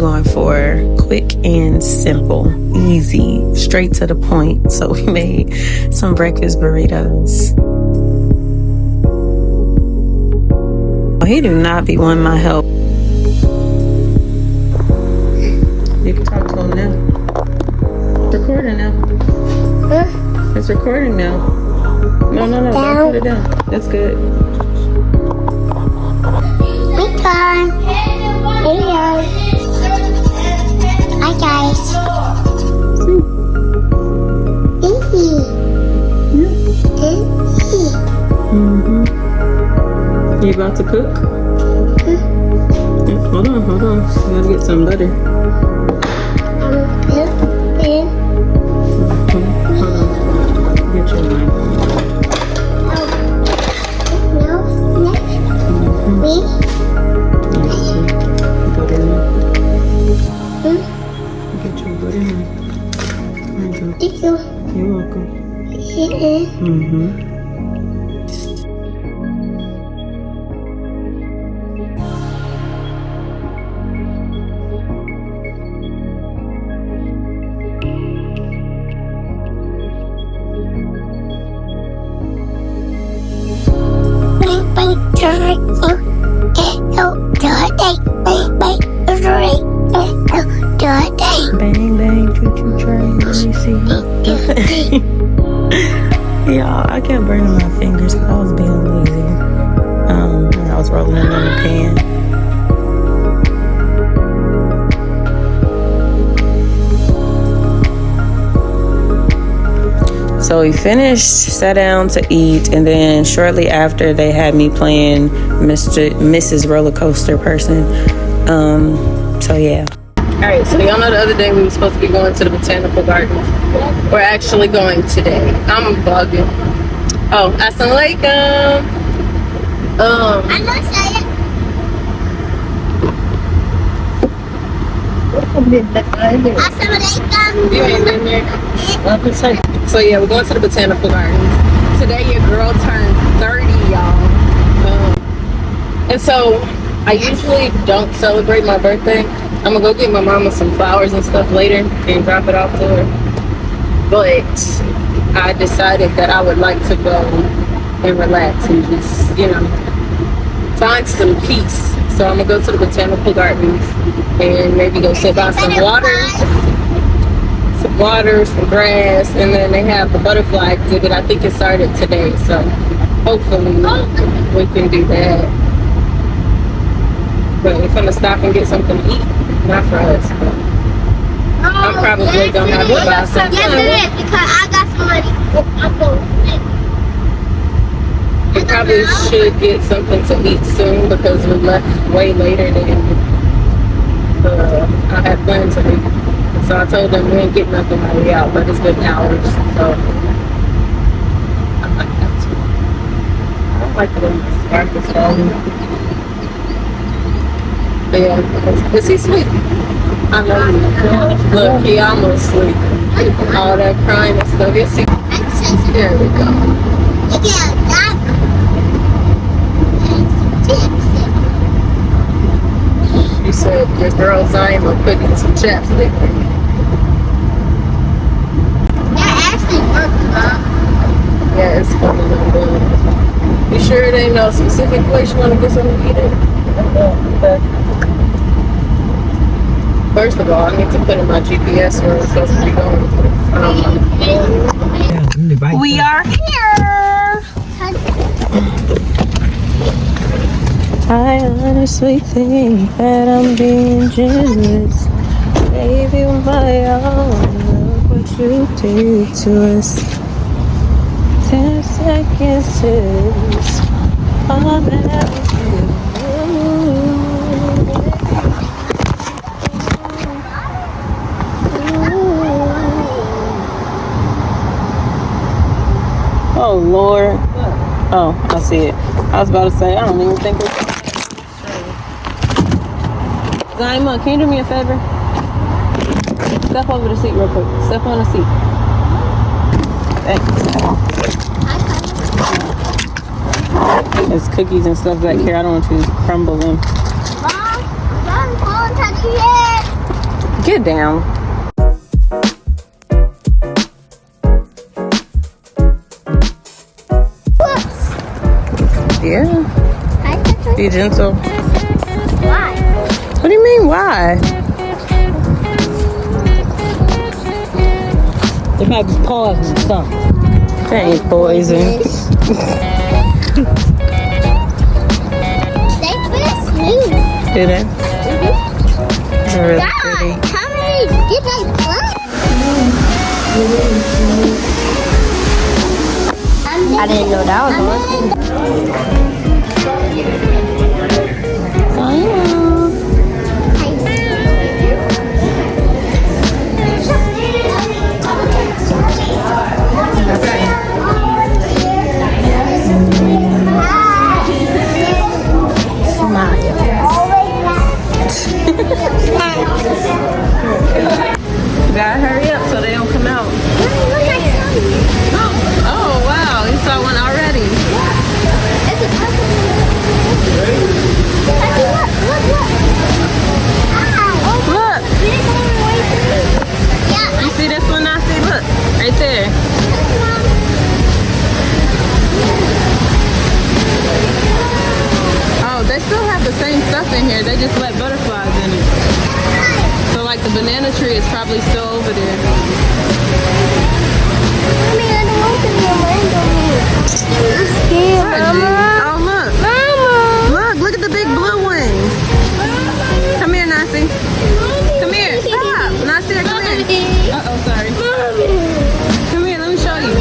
going for quick and simple, easy, straight to the point. So we made some breakfast burritos. He do not be wanting my help. You can talk to him now. It's recording now. Huh? It's recording now. No, don't put it down. That's good. Hey guys. Hi guys. You about to cook? Hold on. You gotta get some butter. Hold on. Get your knife. Me? Butter knife. Get your butter knife. There you go. Thank you. You're welcome. Bang, bang, choo-choo train. Let me see. Y'all, I kept burning my fingers because I was being lazy. And I was rolling it in the pan. So we finished, sat down to eat, and then shortly after they had me playing Mrs. Roller Coaster person. So yeah. Alright, so y'all know the other day we were supposed to be going to the botanical gardens. We're actually going today. I'm vlogging. Oh, assalamualaikum. You ain't been there? So yeah, we're going to the botanical gardens. Today your girl turned 30, y'all. And so I usually don't celebrate my birthday. I'm gonna go get my mama some flowers and stuff later and drop it off to her. But I decided that I would like to go and relax and just, find some peace. So I'm gonna go to the botanical gardens and maybe go sit by some water, some grass, and then they have the butterfly exhibit. I think it started today, so hopefully we can do that. But we're gonna stop and get something to eat. Not for us, but I'm probably gonna have to buy something. Yes, it is, because I got some money. I'm going to We probably should get something to eat soon because we left way later than I had planned to eat. So I told them we ain't getting nothing while we out, but it's been hours, so I might have to. I don't like the way the scarf is falling. But yeah, is he asleep? I love him. Look, he almost asleep. All that crying and stuff. Yes, he. There we go. She said, your girl Zima put in some chapstick. That actually works, huh? Yeah, it's coming on good. You sure it ain't no specific place you want to get something to eat at? Okay. First of all, I need to put in my GPS where we're supposed to be going. We are here. I honestly think that I'm being generous. Baby, my all, look what you did to us. 10 seconds is all that I do. Oh Lord. Oh, I see it. I was about to say, I don't even think it's... Zima, can you do me a favor? Step over the seat real quick. Step on the seat. Thanks. There's cookies and stuff back here. I don't want you to crumble them. Mom, don't touch your head. Get down. Yeah. Be gentle. Why? What do you mean, why? It might be poison or something. That ain't poison. They feel smooth. Do they? They're really God, pretty. how many did they put? I didn't know that was You gotta hurry up so they don't come out. Oh, wow. You saw one already. Look. You see this one, Nasi? Look. Right there. Oh, they still have the same stuff in here. They just let butterflies in it. So, like, the banana tree is probably still over there. Oh, look. Look at the big blue wings. Come here, Nasi. Come here. Stop. Nasi, come here. Uh-oh, sorry. Come here, let me show you.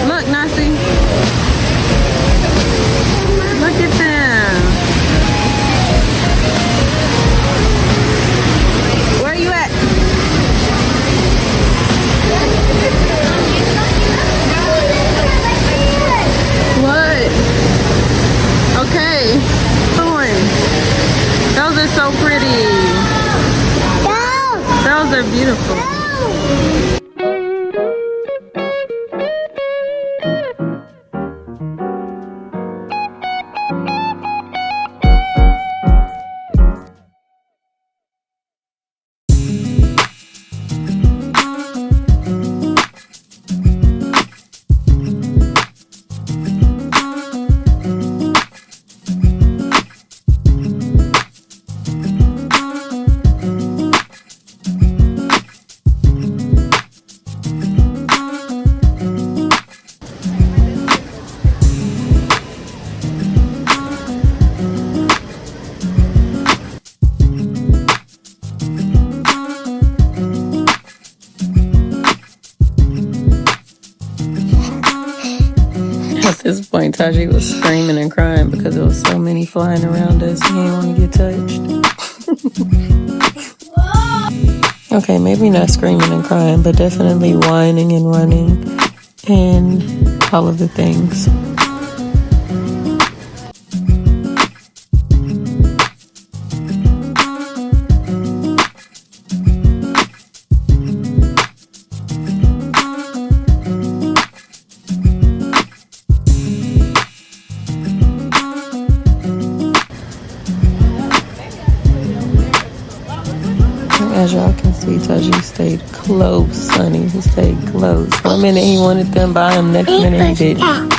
Look, Nasi. Look at them. Where are you at? What? Okay. Thorns. Those are so pretty. Those are beautiful. At this point, Taji was screaming and crying because there was so many flying around us. He didn't want to get touched. Okay, maybe not screaming and crying, but definitely whining and running and all of the things. As y'all can see, Taji stayed close, honey. He stayed close. One minute he wanted them by him, next minute he didn't.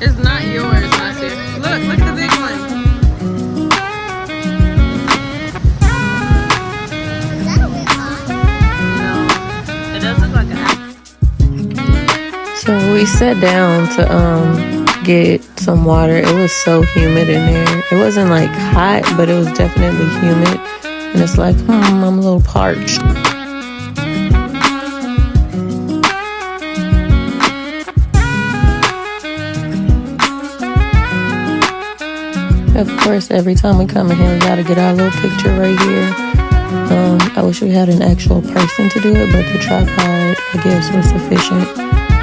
It's not yours, Nasir. Look at the big one. It does look like an apple. So we sat down to get some water. It was so humid in there. It wasn't like hot, but it was definitely humid. And it's like, I'm a little parched. Of course, every time we come in here, we gotta get our little picture right here. I wish we had an actual person to do it, but the tripod, I guess, was sufficient.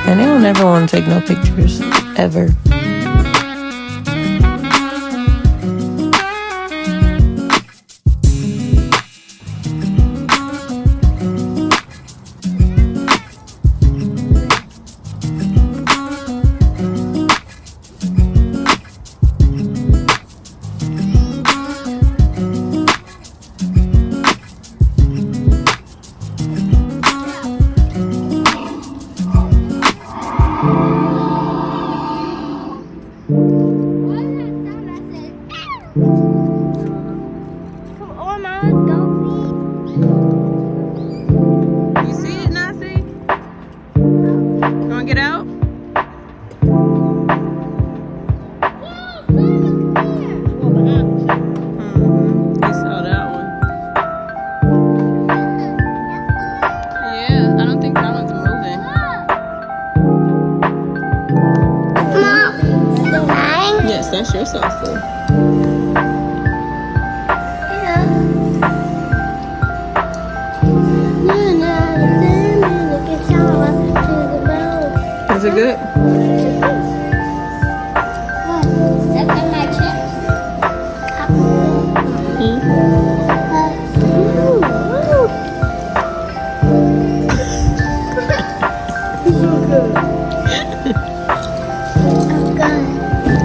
And they don't ever want to take no pictures, ever. Come on, Mom, let's go. You see it, Nasi? You wanna get out? He saw that one. Yeah, I don't think that one's moving. Mom, Yes, that's your saucer. Is it good?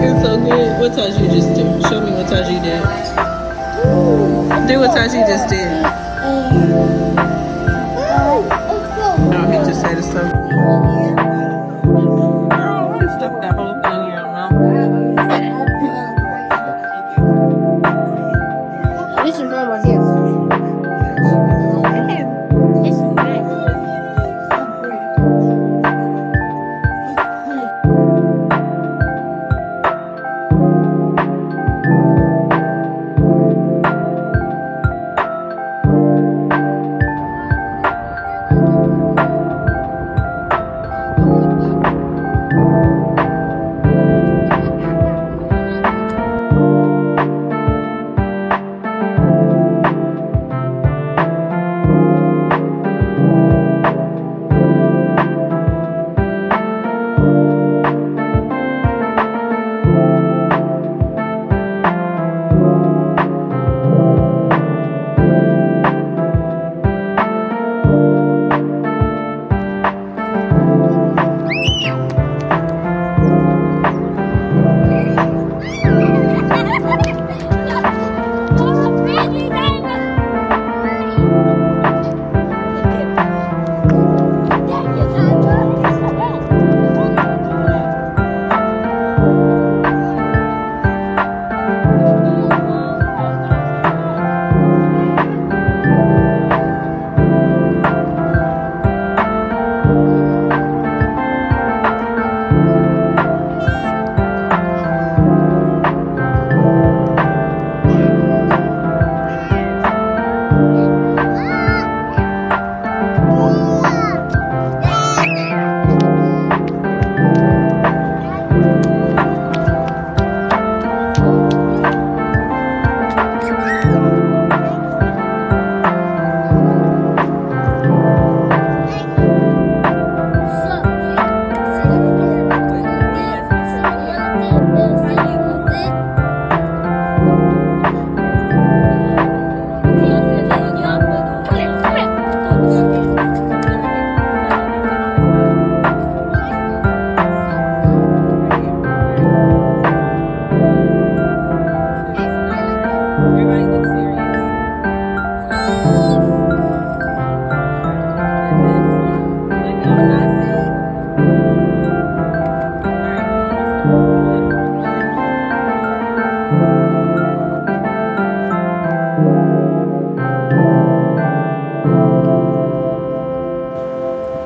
It's so good. What Taji just did? Show me what Taji did. Do what Taji just did. Oh, he just said it's so good. Stuff that whole thing in your mouth. This is normal here.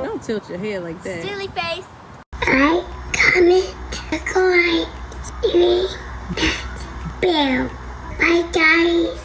Don't tilt your head like that. Silly face. I comment, comment. Bye, guys.